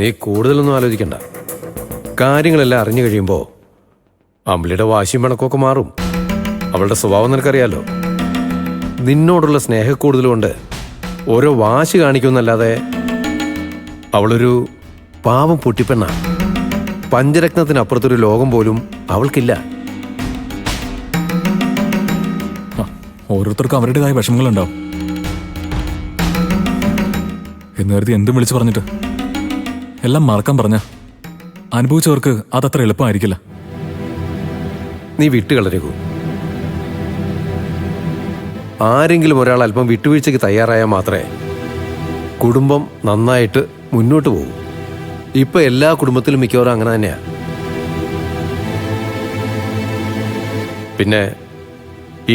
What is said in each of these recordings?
നീ കൂടുതലൊന്നും ആലോചിക്കണ്ട. കാര്യങ്ങളെല്ലാം അറിഞ്ഞു കഴിയുമ്പോൾ അമ്പിളിയുടെ വാശിയും പിണക്കമൊക്കെ മാറും. അവളുടെ സ്വഭാവം നിനക്കറിയാലോ. നിന്നോടുള്ള സ്നേഹക്കൂടുതലുകൊണ്ട് ഓരോ വാശി കാണിക്കുമെന്നല്ലാതെ അവളൊരു പാവം പൊട്ടിപ്പെണ്ണ. പഞ്ചരത്നത്തിനപ്പുറത്തൊരു ലോകം പോലും അവൾക്കില്ല. ഓരോരുത്തർക്കും അവരുടേതായ വിഷമങ്ങളുണ്ടാവും എന്ന് കരുതി എന്തും വിളിച്ചു പറഞ്ഞിട്ട് എല്ലാം മറക്കാൻ പറഞ്ഞ അനുഭവിച്ചവർക്ക് അതത്ര എളുപ്പമായിരിക്കില്ല. നീ വിട്ടുകളരൂ. ആരെങ്കിലും ഒരാൾ അല്പം വിട്ടുവീഴ്ചയ്ക്ക് തയ്യാറായാൽ മാത്രമേ കുടുംബം നന്നായിട്ട് മുന്നോട്ട് പോകും. ഇപ്പൊ എല്ലാ കുടുംബത്തിലും മിക്കവാറും അങ്ങനെ തന്നെയാ. പിന്നെ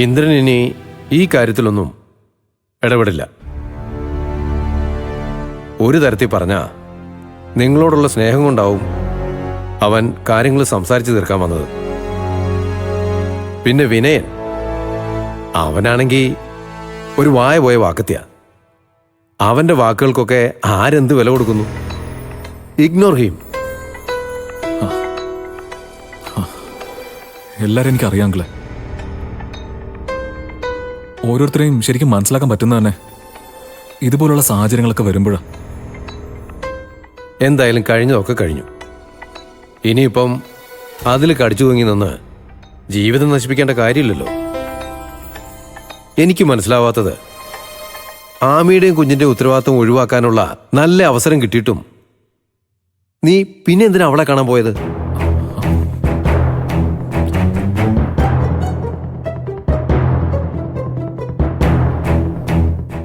ഇന്ദ്രൻ ഇനി ഈ കാര്യത്തിലൊന്നും ഇടപെടില്ല. ഒരു തരത്തിൽ പറഞ്ഞാ നിങ്ങളോടുള്ള സ്നേഹം കൊണ്ടാവും അവൻ കാര്യങ്ങൾ സംസാരിച്ചു തീർക്കാൻ വന്നത്. പിന്നെ വിനയൻ, അവനാണെങ്കിൽ ഒരു വായ പോയ വാക്കത്തിയ. അവന്റെ വാക്കുകൾക്കൊക്കെ ആരെന്ത് വില കൊടുക്കുന്നു? Ignore him. എല്ലാരും എനിക്ക് അറിയാമെങ്കിലേ ഓരോരുത്തരെയും ശരിക്കും മനസ്സിലാക്കാൻ പറ്റുന്ന തന്നെ ഇതുപോലുള്ള സാഹചര്യങ്ങളൊക്കെ വരുമ്പോഴാണ്. എന്തായാലും കഴിഞ്ഞതൊക്കെ കഴിഞ്ഞു. ഇനിയിപ്പം അതിൽ കടിച്ചു തൂങ്ങി നിന്ന് ജീവിതം നശിപ്പിക്കേണ്ട കാര്യമില്ലല്ലോ. എനിക്ക് മനസ്സിലാവാത്തത്, ആമിയുടെയും കുഞ്ഞിന്റെ ഉത്തരവാദിത്വം ഒഴിവാക്കാനുള്ള നല്ല അവസരം കിട്ടിയിട്ടും നീ പിന്നെ എന്തിനാ അവളെ കാണാൻ പോയത്?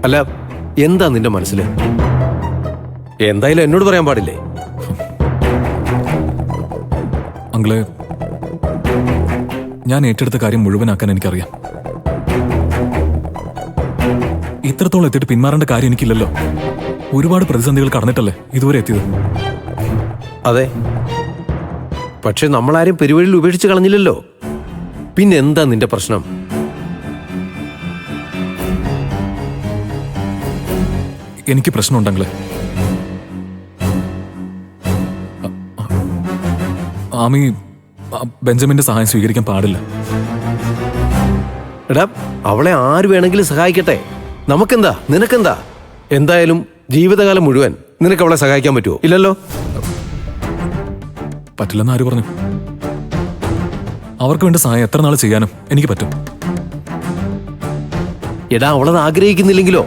അല്ല, എന്താ നിന്റെ മനസ്സിൽ? എന്തായാലും എന്നോട് പറയാൻ പാടില്ലേ? അങ്കിളെ, ഞാൻ ഏറ്റെടുത്ത കാര്യം മുഴുവനാക്കാൻ എനിക്കറിയാം. ഇത്രത്തോളം എത്തിയിട്ട് പിന്മാറേണ്ട കാര്യം എനിക്കില്ലല്ലോ. ഒരുപാട് പ്രതിസന്ധികൾ കടന്നിട്ടല്ലേ ഇതുവരെ എത്തിയത്. അതെ, പക്ഷെ നമ്മളാരും പെരുവഴിയിൽ ഉപേക്ഷിച്ച് കളഞ്ഞില്ലല്ലോ. പിന്നെ എന്താ നിന്റെ പ്രശ്നം? എനിക്ക് പ്രശ്നമുണ്ടെങ്കിലേ ആമി ബെഞ്ചമിന്റെ സഹായം സ്വീകരിക്കാൻ പാടില്ല. എടാ, അവളെ ആര് വേണമെങ്കിലും സഹായിക്കട്ടെ. നമുക്കെന്താ, നിനക്കെന്താ? എന്തായാലും ജീവിതകാലം മുഴുവൻ നിനക്ക് അവളെ സഹായിക്കാൻ പറ്റുമോ? ഇല്ലല്ലോ. പറ്റില്ലെന്ന് ആര് പറഞ്ഞു? അവർക്ക് വേണ്ട സഹായം എത്ര നാൾ ചെയ്യാനും എനിക്ക് പറ്റും. എടാ, അവളത് ആഗ്രഹിക്കുന്നില്ലെങ്കിലോ?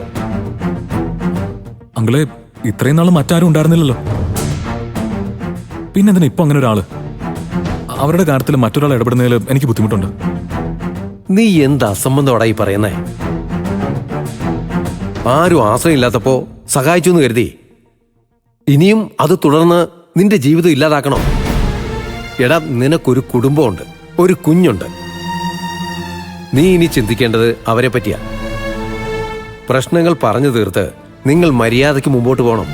അങ്കിളെ, ഇത്രയും നാൾ മറ്റാരും ഉണ്ടായിരുന്നില്ലല്ലോ. പിന്നെന്തിനാ ഇപ്പൊ അങ്ങനെ ഒരാള്? അവരുടെ കാര്യത്തിൽ മറ്റൊരാൾ ഇടപെടുന്നതിൽ എനിക്ക് ബുദ്ധിമുട്ടുണ്ട്. നീ എന്താ അസംബന്ധോടാ ഈ പറയുന്നേ? ആരും ആശ്രയം ഇല്ലാത്തപ്പോ സഹായിച്ചു എന്ന് കരുതി ഇനിയും അത് തുടർന്ന് നിന്റെ ജീവിതം ഇല്ലാതാക്കണോ? എടാ, നിനക്കൊരു കുടുംബമുണ്ട്, ഒരു കുഞ്ഞുണ്ട്. നീ ഇനി ചിന്തിക്കേണ്ടത് അവരെ പറ്റിയാ. പ്രശ്നങ്ങൾ പറഞ്ഞു തീർത്ത് നിങ്ങൾ മര്യാദയ്ക്ക് മുമ്പോട്ട് പോകണം.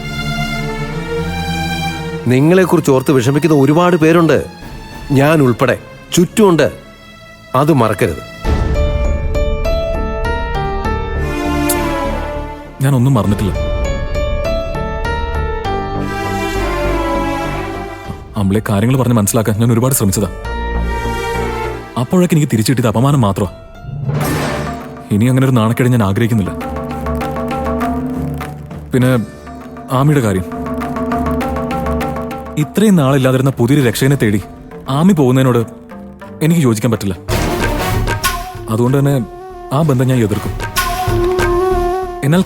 നിങ്ങളെക്കുറിച്ച് ഓർത്ത് വിഷമിക്കുന്ന ഒരുപാട് പേരുണ്ട്, ഞാൻ ഉൾപ്പെടെ ചുറ്റുമുണ്ട്. അത് മറക്കരുത്. ഞാനൊന്നും മറന്നിട്ടില്ല. അമ്പളെ കാര്യങ്ങൾ പറഞ്ഞ് മനസ്സിലാക്കാൻ ഞാൻ ഒരുപാട് ശ്രമിച്ചതാ. അപ്പോഴൊക്കെ എനിക്ക് തിരിച്ചു കിട്ടിയത് അപമാനം മാത്രമാ. ഇനി അങ്ങനെ ഒരു നാണക്കേട് ഞാൻ ആഗ്രഹിക്കുന്നില്ല. പിന്നെ ആമിയുടെ കാര്യം, ഇത്രയും നാളില്ലാതിരുന്ന പുതിയൊരു രക്ഷകനെ തേടി ആമി പോകുന്നതിനോട് എനിക്ക് യോജിക്കാൻ പറ്റില്ല. അതുകൊണ്ട് തന്നെ ആ ബന്ധം ഞാൻ എതിർക്കും. എന്നാൽ